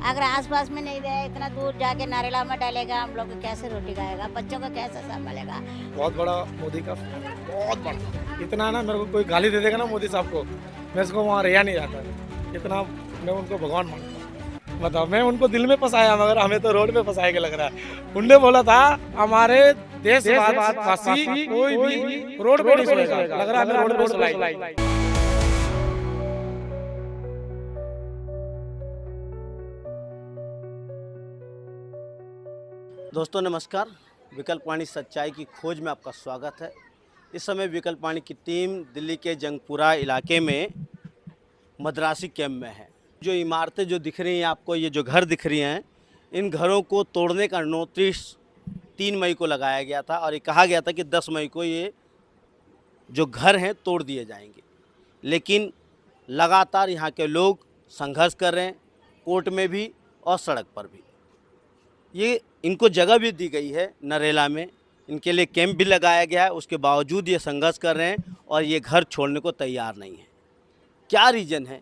अगर आसपास में नहीं रहे, इतना दूर जाके नारेला में डालेगा, हम लोग कैसे रोटी खाएगा, बच्चों को कैसे संभालेगा। बहुत बड़ा मोदी का बहुत बड़ा इतना ना, मेरे को कोई गाली दे देगा ना मोदी साहब को, मैं इसको वहाँ रहा नहीं जाता। इतना मैं उनको भगवान मानता हूँ। बताओ, मैं उनको दिल में फंसाया मगर हमें तो रोड में फंसाए के लग रहा है। उनने बोला था हमारे देशवासी कोई भी रोड पे नहीं सोएगा, लग रहा है हमें रोड पे सुलाएगी। दोस्तों नमस्कार, विकल्प वाणी सच्चाई की खोज में आपका स्वागत है। इस समय विकल्प वाणी की टीम दिल्ली के जंगपुरा इलाके में मद्रासी कैंप में है। जो इमारतें जो दिख रही हैं आपको, ये जो घर दिख रही हैं, इन घरों को तोड़ने का नोटिस 3 मई को लगाया गया था और ये कहा गया था कि 10 मई को ये जो घर हैं तोड़ दिए जाएंगे। लेकिन लगातार यहाँ के लोग संघर्ष कर रहे हैं, कोर्ट में भी और सड़क पर भी। ये इनको जगह भी दी गई है नरेला में, इनके लिए कैंप भी लगाया गया है, उसके बावजूद ये संघर्ष कर रहे हैं और ये घर छोड़ने को तैयार नहीं है। क्या रीज़न है,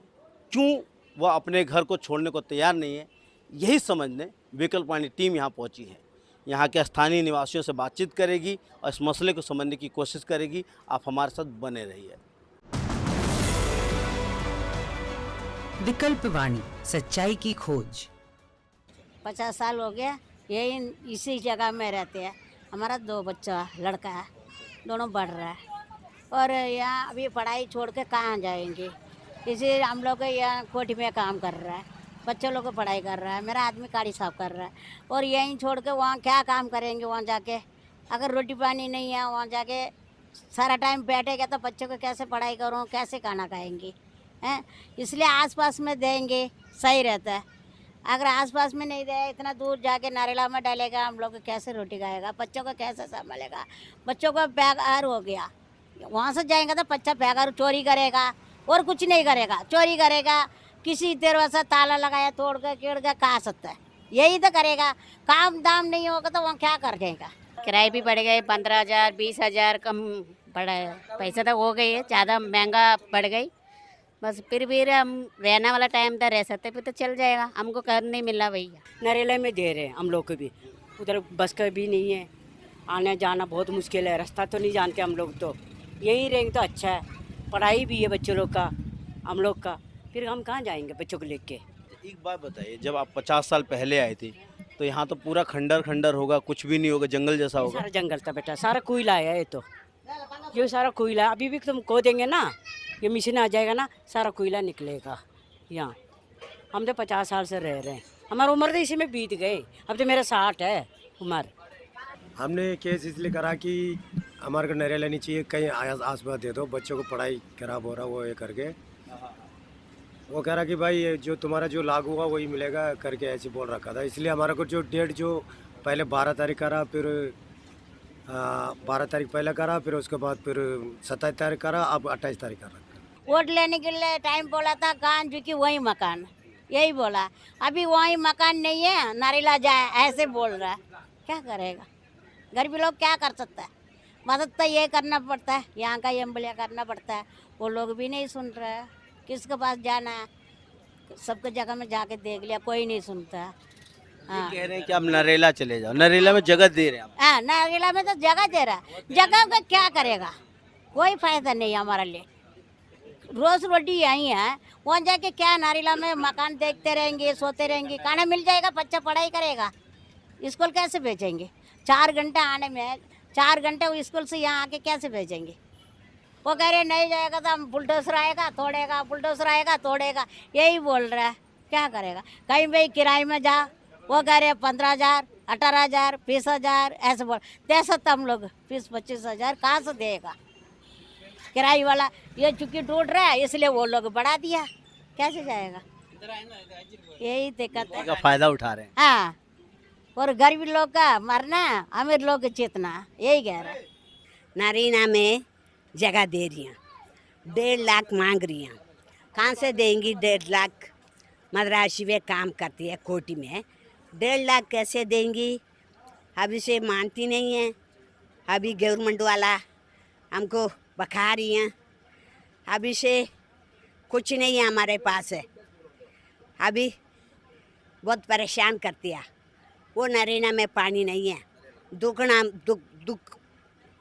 क्यों वह अपने घर को छोड़ने को तैयार नहीं है, यही समझने विकल्प वाणी टीम यहाँ पहुँची है। यहाँ के स्थानीय निवासियों से बातचीत करेगी और इस मसले को समझने की कोशिश करेगी। आप हमारे साथ बने रहिए। विकल्प वाणी सच्चाई की खोज। 50 साल हो गया यही इसी जगह में रहते हैं। हमारा 2 बच्चा लड़का है, दोनों बढ़ रहा है और यहाँ अभी पढ़ाई छोड़ के कहाँ जाएंगे। इसी हम लोग यहाँ कोठी में काम कर रहा है, बच्चों लोग को पढ़ाई कर रहा है, मेरा आदमी गाड़ी साफ कर रहा है और यहीं छोड़ के वहाँ क्या काम करेंगे। वहाँ जाके अगर रोटी पानी नहीं है, वहाँ जाके सारा टाइम बैठेगा तो बच्चों को कैसे पढ़ाई करूँ, कैसे खाना खाएंगे हैं। इसलिए आसपास में देंगे सही रहता है। अगर आसपास में नहीं रहे, इतना दूर जाके नारेला में डालेगा, हम लोग कैसे रोटी खाएगा, बच्चों को कैसे संभालेगा। बच्चों का बेकार हो गया, वहाँ से जाएंगे तो बच्चा बेकार चोरी करेगा और कुछ नहीं करेगा, चोरी करेगा, किसी तरह से ताला लगाया तोड़ के कीड़ के खा सकता है, यही तो करेगा। काम दाम नहीं होगा तो वहाँ क्या कर देगा। किराए भी बढ़ गए, 15,000 20,000 कम बढ़ा। पैसा तो हो गई है, ज़्यादा महंगा बढ़ गई। बस फिर भी हम रहने वाला टाइम था, रह सकते फिर तो चल जाएगा। हमको घर नहीं मिला भैया। नरेला में दे रहे हैं हम लोग को भी, उधर बस का भी नहीं है, आने जाना बहुत मुश्किल है, रास्ता तो नहीं जानते हम लोग। तो यहीं रहेंगे तो अच्छा है, पढ़ाई भी है बच्चों लोग का, हम लोग का, फिर हम कहाँ जाएंगे बच्चों को लेके। एक बात बताइए, जब आप 50 साल पहले आए थे तो यहाँ तो पूरा खंडर खंडर होगा, कुछ भी नहीं होगा, जंगल जैसा होगा। सारा जंगल था बेटा, सारा कोयला है ये तो, ये सारा कोयला अभी भी तुम खो देंगे ना, ये मशीन आ जाएगा ना, सारा कोयला निकलेगा यहाँ। हम तो 50 साल से रह रहे हैं, हमारी उम्र तो इसी में बीत गई, अब तो मेरा 60 है उम्र। हमने केस इसलिए करा कि हमारे को नरेला नहीं चाहिए, कहीं आसपास दे दो, बच्चों को पढ़ाई खराब हो रहा वो ये करके। वो कह रहा कि भाई ये जो तुम्हारा जो लागू हुआ वही मिलेगा करके ऐसे बोल रखा था। इसलिए हमारे को जो डेट जो पहले 12 तारीख करा, फिर 12 तारीख पहले करा, फिर उसके बाद फिर 27 तारीख करा, अब 28 तारीख कर रखा। वोट लेने के लिए टाइम बोला था, कान जो कि वही मकान, यही बोला। अभी वही मकान नहीं है, नारेला जाए ऐसे बोल रहा है, क्या करेगा गरीबी लोग, क्या कर सकता है। मदद तो ये करना पड़ता है, यहाँ का एम्बलिया करना पड़ता है, वो लोग भी नहीं सुन रहे हैं। किसके पास जाना है, सबके जगह में जाके देख लिया, कोई नहीं सुनता है। हाँ, कह रहे हैं कि आप नरेला चले जाओ, नरेला में जगह दे रहे हैं आप। हाँ, नारेला में तो जगह दे रहा है, जगह का क्या करेगा, कोई फायदा नहीं हमारे लिए। रोज रोटी यहीं है, वहाँ जाके क्या नारेला में मकान देखते रहेंगे, सोते रहेंगे, खाना मिल जाएगा, बच्चा पढ़ाई करेगा, स्कूल कैसे भेजेंगे। 4 घंटे आने में, 4 घंटे वो स्कूल से यहाँ आके कैसे भेजेंगे। वो कह रहे नहीं जाएगा तो हम बुलडोजर आएगा तोड़ेगा, बुलडोजर आएगा तोड़ेगा, यही बोल रहा है, क्या करेगा। कहीं भाई किराए में जा, वो कह रहे 15,000 18,000 20,000 ऐसे बोल, दे सकते हम लोग 20-25,000 कहाँ से देगा किराए वाला। ये चूँकि टूट रहा है इसलिए वो लोग बढ़ा दिया, कैसे जाएगा, यही दिक्कत है। का फायदा उठा रहे हैं। हाँ, और गरीब लोग का मरना, अमीर लोग का जीतना, यही कह रहा है। नारीना में जगह दे रही हैं, 1.5 लाख मांग रही हैं, कहाँ से देंगी 1.5 लाख। मद्रासी में काम करती है कोटी में, 1.5 लाख कैसे देंगी। अभी से मानती नहीं है, अभी गवर्नमेंट वाला हमको बखा रही हैं, अभी से कुछ नहीं है हमारे पास है। अभी बहुत परेशान करती है। वो नरेना में पानी नहीं है,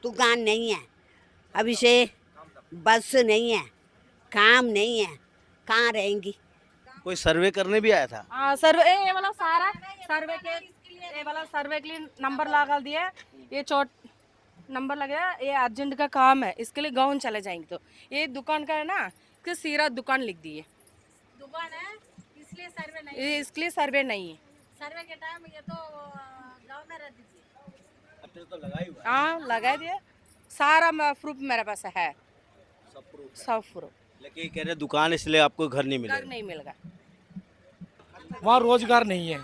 दुकान नहीं है, अभी से बस नहीं है, काम नहीं है, कहाँ रहेंगी। कोई सर्वे करने भी आया था? हाँ सर्वे, ये वाला सारा सर्वे के, ये वाला सर्वे के लिए नंबर लगा दिया, ये चोट नंबर लगा, ये अर्जेंट का काम है, इसके लिए गाँव चले जाएंगे। तो ये दुकान का है ना, इसके सीरा दुकान लिख दी है, दुकान है इसलिए सर्वे नहीं, ये इसके लिए सर्वे नहीं है। सर्वे के टाइम ये तो गांव में रह दीजिए। अपने तो लगाई हुआ है। हाँ लगा दिया, सारा प्रूफ मेरे पास है, सब प्रूफ। लेकिन कह रहे दुकान इसलिए आपको घर नहीं घर मिलेगा। नहीं मिलेगा। वहाँ रोजगार नहीं है।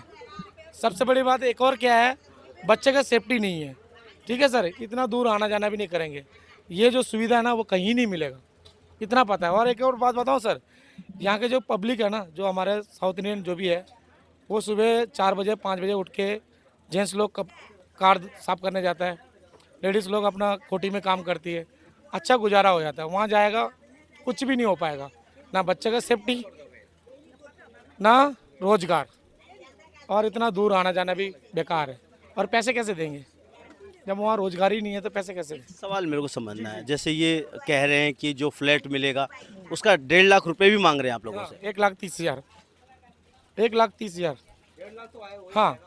सबसे बड़ी बात एक और क्या है, बच्चे का सेफ्टी नहीं है। ठीक है सर, इतना दूर आना जाना भी नहीं करेंगे, ये जो सुविधा है ना वो कहीं नहीं मिलेगा, इतना पता है। और एक और बात बताऊँ सर, यहाँ के जो पब्लिक है ना, जो हमारे साउथ इंडियन जो भी है, वो सुबह 4 बजे 5 बजे उठ के जेंट्स लोग कार साफ करने जाता है, लेडीज़ लोग अपना कोठी में काम करती है, अच्छा गुजारा हो जाता है। वहाँ जाएगा कुछ भी नहीं हो पाएगा, ना बच्चे का सेफ्टी ना रोजगार, और इतना दूर आना जाना भी बेकार है। और पैसे कैसे देंगे जब वहाँ रोजगार ही नहीं है, तो पैसे कैसे देंगे? सवाल मेरे को समझना है, जैसे ये कह रहे हैं कि जो फ्लैट मिलेगा उसका 1.5 लाख रुपए भी मांग रहे हैं आप लोगों से। 1,30,000, 1,30,000। हाँ,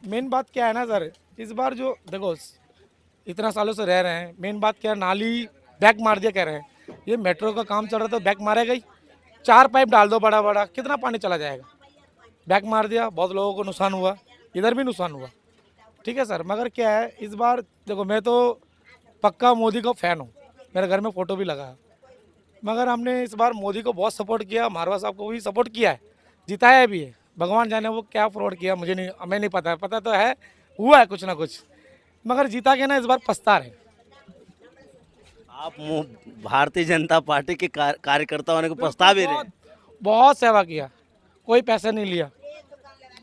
मेन बात क्या है ना सर, इस बार जो देखो इतना सालों से रह रहे हैं, मेन बात क्या है, नाली बैक मार दिया कह रहे हैं। ये मेट्रो का काम चल रहा था, बैक मारेगा ही, 4 पाइप डाल दो बड़ा बड़ा, कितना पानी चला जाएगा। बैक मार दिया, बहुत लोगों को नुकसान हुआ, इधर भी नुकसान हुआ। ठीक है सर, मगर क्या है इस बार देखो, मैं तो पक्का मोदी का फ़ैन हूँ, मेरे घर में फ़ोटो भी लगा है, मगर हमने इस बार मोदी को बहुत सपोर्ट किया, मारवा साहब को भी सपोर्ट किया है, जिताया भी है। भगवान जाने वो क्या फ्रॉड किया, मुझे नहीं, हमें नहीं पता है, पता तो है हुआ है कुछ ना कुछ, मगर जीता के ना इस बार पछता रहे। आप भारतीय जनता पार्टी के कार्यकर्ता होने को पछता भी रहे हैं। बहुत सेवा किया, कोई पैसा नहीं लिया,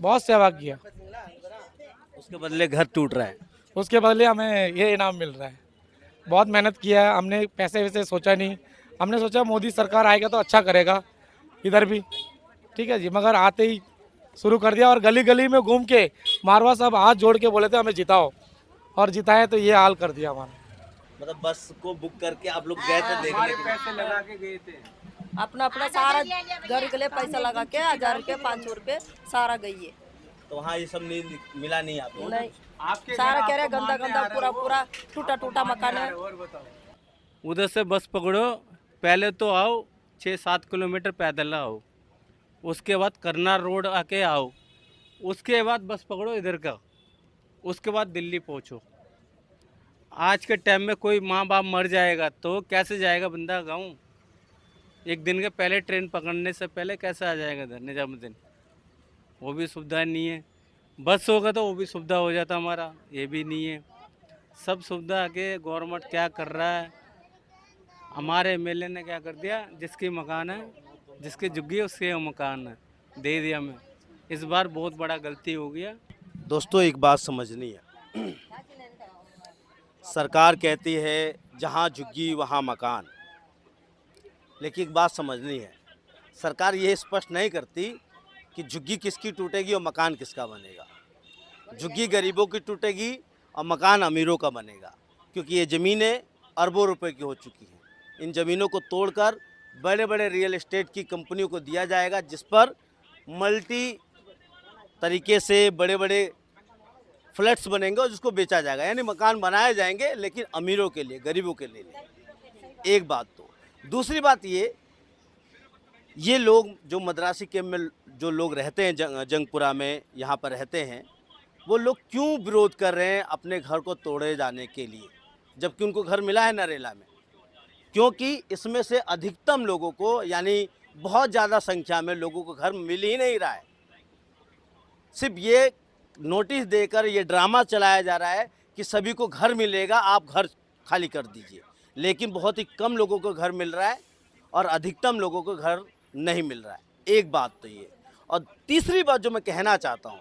बहुत सेवा किया, उसके बदले घर टूट रहा है। उसके बदले हमें ये इनाम मिल रहा है। बहुत मेहनत किया है हमने, पैसे वैसे सोचा नहीं, हमने सोचा मोदी सरकार आएगा तो अच्छा करेगा इधर भी। ठीक है जी, मगर आते ही शुरू कर दिया, और गली गली में घूम के मारवा साहब हाथ जोड़ के बोले थे हमें जिताओ, और जिताए तो ये हाल कर दिया हमारा। मतलब बस को बुक करके आप लोग गए थे देखने के लिए? पैसे लगा के गए थे, अपना अपना सारा घर के लिए पैसा लगा के 1000 रुपये 500 रुपये सारा गई है। तो वहाँ ये सब नहीं मिला नहीं आपको? नहीं, आपके सारा कह रहे गंदा गंदा पूरा पूरा टूटा टूटा मकान है। और बताओ। उधर से बस पकड़ो, पहले तो आओ 6-7 किलोमीटर पैदल आओ, उसके बाद करनाल रोड आके आओ, उसके बाद बस पकड़ो इधर का, उसके बाद दिल्ली पहुंचो। आज के टाइम में कोई माँ बाप मर जाएगा तो कैसे जाएगा बंदा गाँव? एक दिन के पहले ट्रेन पकड़ने से पहले कैसे आ जाएगा इधर निजामुद्दीन? वो भी सुविधा नहीं है। बस होगा तो वो भी सुविधा हो जाता, हमारा ये भी नहीं है। सब सुविधा आके गवर्नमेंट क्या कर रहा है, हमारे एमएलए ने क्या कर दिया, जिसकी मकान है, जिसके झुग्गी है उसके मकान है, दे दिया हमें। इस बार बहुत बड़ा गलती हो गया। दोस्तों एक बात समझनी है, सरकार कहती है जहाँ झुग्गी वहाँ मकान, लेकिन एक बात समझनी है, सरकार ये स्पष्ट नहीं करती कि झुग्गी किसकी टूटेगी और मकान किसका बनेगा। झुग्गी गरीबों की टूटेगी और मकान अमीरों का बनेगा, क्योंकि ये ज़मीनें अरबों रुपए की हो चुकी हैं। इन ज़मीनों को तोड़कर बड़े बड़े रियल एस्टेट की कंपनियों को दिया जाएगा, जिस पर मल्टी तरीके से बड़े बड़े फ्लैट्स बनेंगे और जिसको बेचा जाएगा, यानी मकान बनाए जाएंगे लेकिन अमीरों के लिए, गरीबों के लिए नहीं। एक बात तो। दूसरी बात ये लोग जो मद्रासी कैंप में जो लोग रहते हैं जंगपुरा में, यहाँ पर रहते हैं, वो लोग क्यों विरोध कर रहे हैं अपने घर को तोड़े जाने के लिए, जबकि उनको घर मिला है नरेला में? क्योंकि इसमें से अधिकतम लोगों को, यानी बहुत ज़्यादा संख्या में लोगों को घर मिल ही नहीं रहा है। सिर्फ ये नोटिस देकर ये ड्रामा चलाया जा रहा है कि सभी को घर मिलेगा, आप घर खाली कर दीजिए, लेकिन बहुत ही कम लोगों को घर मिल रहा है और अधिकतम लोगों को घर नहीं मिल रहा है। एक बात तो ये। और तीसरी बात जो मैं कहना चाहता हूँ,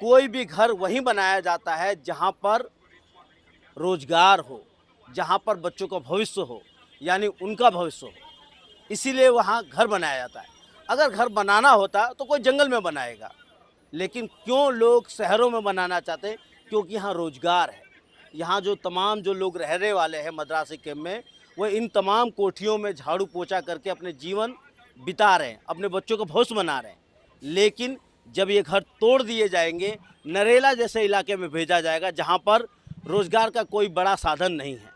कोई भी घर वहीं बनाया जाता है जहाँ पर रोजगार हो, जहाँ पर बच्चों का भविष्य हो, यानी उनका भविष्य हो, इसीलिए वहाँ घर बनाया जाता है। अगर घर बनाना होता तो कोई जंगल में बनाएगा, लेकिन क्यों लोग शहरों में बनाना चाहते हैं? क्योंकि यहाँ रोजगार है। यहाँ जो तमाम जो लोग रहने वाले हैं मद्रासी कैंप में, वो इन तमाम कोठियों में झाड़ू पोछा करके अपने जीवन बिता रहे हैं, अपने बच्चों को भविष्य बना रहे हैं। लेकिन जब ये घर तोड़ दिए जाएंगे, नरेला जैसे इलाके में भेजा जाएगा जहाँ पर रोजगार का कोई बड़ा साधन नहीं है,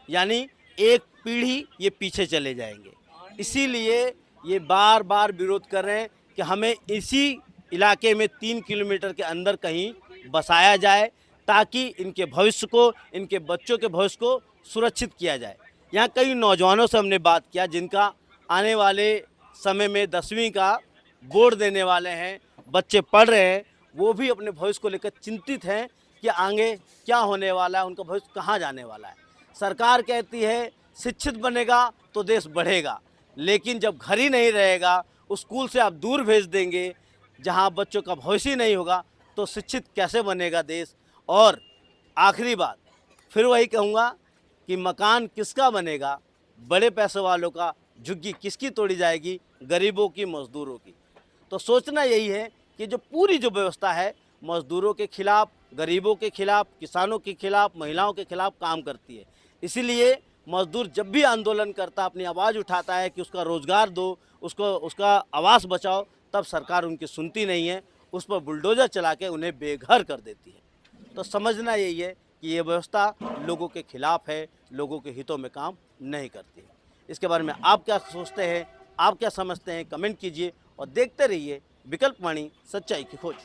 यानी एक पीढ़ी ये पीछे चले जाएंगे। इसीलिए ये बार बार विरोध कर रहे हैं कि हमें इसी इलाके में 3 किलोमीटर के अंदर कहीं बसाया जाए, ताकि इनके भविष्य को, इनके बच्चों के भविष्य को सुरक्षित किया जाए। यहाँ कई नौजवानों से हमने बात किया जिनका आने वाले समय में 10वीं का बोर्ड देने वाले हैं, बच्चे पढ़ रहे हैं, वो भी अपने भविष्य को लेकर चिंतित हैं कि आगे क्या होने वाला है, उनका भविष्य कहाँ जाने वाला है। सरकार कहती है शिक्षित बनेगा तो देश बढ़ेगा, लेकिन जब घर ही नहीं रहेगा, स्कूल से आप दूर भेज देंगे जहाँ बच्चों का भविष्य ही नहीं होगा, तो शिक्षित कैसे बनेगा देश। और आखिरी बात फिर वही कहूँगा कि मकान किसका बनेगा, बड़े पैसे वालों का, झुग्गी किसकी तोड़ी जाएगी, गरीबों की, मजदूरों की। तो सोचना यही है कि जो पूरी जो व्यवस्था है मजदूरों के खिलाफ, गरीबों के खिलाफ, किसानों के खिलाफ, महिलाओं के खिलाफ काम करती है। इसीलिए मजदूर जब भी आंदोलन करता, अपनी आवाज़ उठाता है कि उसका रोज़गार दो, उसका आवास बचाओ, तब सरकार उनकी सुनती नहीं है, उस पर बुलडोज़र चला के उन्हें बेघर कर देती है। तो समझना यही है कि ये व्यवस्था लोगों के खिलाफ है, लोगों के हितों में काम नहीं करती है। इसके बारे में आप क्या सोचते हैं, आप क्या समझते हैं, कमेंट कीजिए और देखते रहिए विकल्प वाणी, सच्चाई की खोज।